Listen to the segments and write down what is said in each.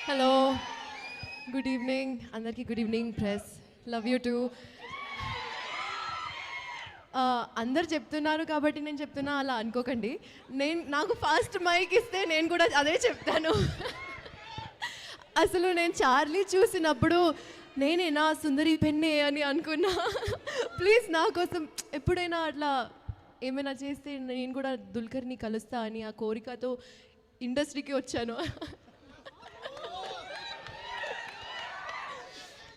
Hello, good evening అందరికీ. Good evening press, love you two. అందరు చెప్తున్నారు కాబట్టి నేను చెప్తున్నా, అలా అనుకోకండి. నాకు ఫాస్ట్ మైక్ ఇస్తే నేను కూడా అదే చెప్తాను. అసలు నేను చార్లీ చూసినప్పుడు నేనేనా సుందరి పెన్నే అని అనుకున్నా. ప్లీజ్ నా కోసం ఎప్పుడైనా అట్లా ఏమైనా చేస్తే నేను కూడా దుల్కర్ని కలుస్తా అని ఆ కోరికతో ఇండస్ట్రీకి వచ్చాను.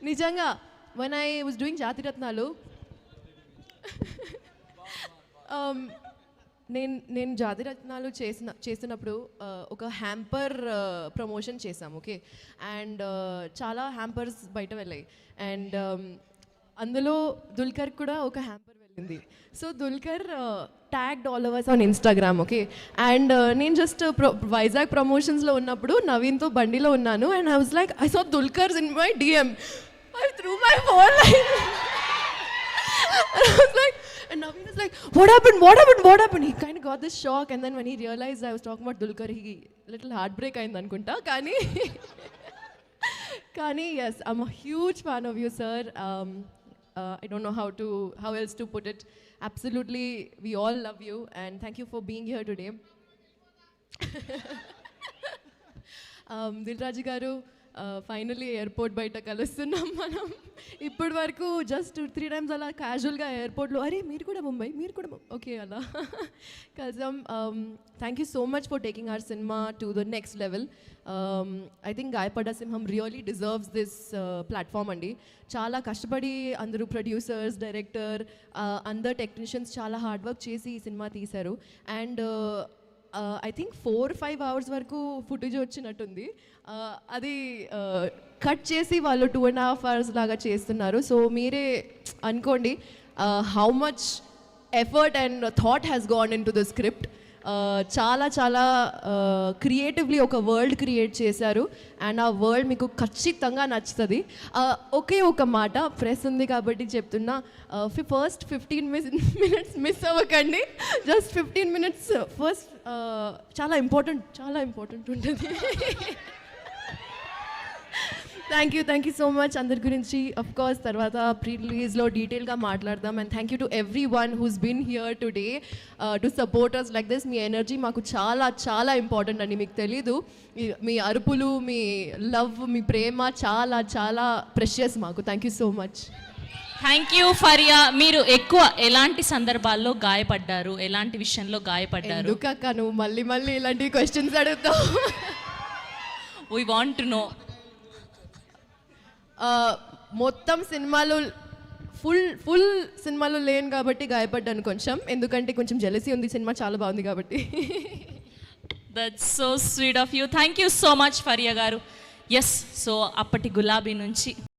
నిజంగా when I was doing జాతిరత్నాలు, నేను జాతిరత్నాలు చేసినప్పుడు ఒక హ్యాంపర్ ప్రమోషన్ చేసాం. ఓకే, అండ్ చాలా హ్యాంపర్స్ బయట వెళ్ళాయి, అండ్ అందులో దుల్కర్ కూడా ఒక హ్యాంపర్ వెళ్ళింది. So Dulquer tagged all ours on Instagram. Okay, and నేను జస్ట్ వైజాగ్ ప్రమోషన్స్లో ఉన్నప్పుడు నవీన్తో బండిలో ఉన్నాను, and I was like, I saw Dulquer's in my DM. I threw my phone like, and I was like, and Naveen was like, what happened? He kind of got this shock, and then when he realized I was talking about Dulquer, he little heartbreak ayindi anukunta. Kani yes, I'm a huge fan of you, sir. I don't know how else to put it. Absolutely, we all love you, and thank you for being here today. Dilraji garu, finally airport బయట కలుస్తున్నాం మనం. ఇప్పటి వరకు just 2-3 times అలా క్యాజువల్గా ఎయిర్పోర్ట్లో, అరే మీరు కూడా ముంబై, ఓకే అలా కలిసాం. Thank you so much for taking our cinema to the next level. I think గాయపడ్డ సింహం రియలీ డిజర్వ్స్ దిస్ ప్లాట్ఫామ్ అండి. చాలా కష్టపడి అందరూ ప్రొడ్యూసర్స్, డైరెక్టర్, అందరు టెక్నీషియన్స్ చాలా హార్డ్ వర్క్ చేసి ఈ సినిమా తీశారు. అండ్ ఐ థింక్ 4-5 అవర్స్ వరకు ఫుటేజ్ వచ్చినట్టుంది. అది కట్ చేసి వాళ్ళు 2.5 అవర్స్ లాగా చేస్తున్నారు. సో మీరే అనుకోండి how much effort and thought has gone in to the script. చాలా చాలా క్రియేటివ్లీ ఒక వరల్డ్ క్రియేట్ చేశారు, అండ్ ఆ వరల్డ్ మీకు ఖచ్చితంగా నచ్చుతుంది. ఒకే ఒక మాట, ప్రెస్ ఉంది కాబట్టి చెప్తున్నా, ఫస్ట్ 15 minutes మిస్ అవ్వకండి. జస్ట్ 15 minutes ఫస్ట్ చాలా ఇంపార్టెంట్ ఉంటుంది. Thank you so much. అందరి గురించి అఫ్ కోర్స్ తర్వాత ప్రీ రిలీజ్లో డీటెయిల్గా మాట్లాడదాం. And thank you to everyone who's been here today to support us like this. మీ ఎనర్జీ మాకు చాలా చాలా ఇంపార్టెంట్ అండి. మీకు తెలీదు, మీ అరుపులు, మీ లవ్, మీ ప్రేమ చాలా చాలా ప్రెషియస్ మాకు. Thank you so much. Thank you Faria. మీరు ఎక్కువ ఎలాంటి సందర్భాల్లో గాయపడ్డారు, ఎలాంటి విషయంలో గాయపడ్డారు? ఎందుకక్క నువ్వు మళ్ళీ ఇలాంటి క్వశ్చన్స్ అడుగుతావు? We want to know. మొత్తం సినిమాలో ఫుల్ సినిమాలో లేను కాబట్టి గాయపడ్డాను కొంచెం, ఎందుకంటే కొంచెం జెలసీ ఉంది, సినిమా చాలా బాగుంది కాబట్టి. That's so sweet of you. Thank you so much Faria గారు. ఎస్, సో అప్పటి గులాబీ నుంచి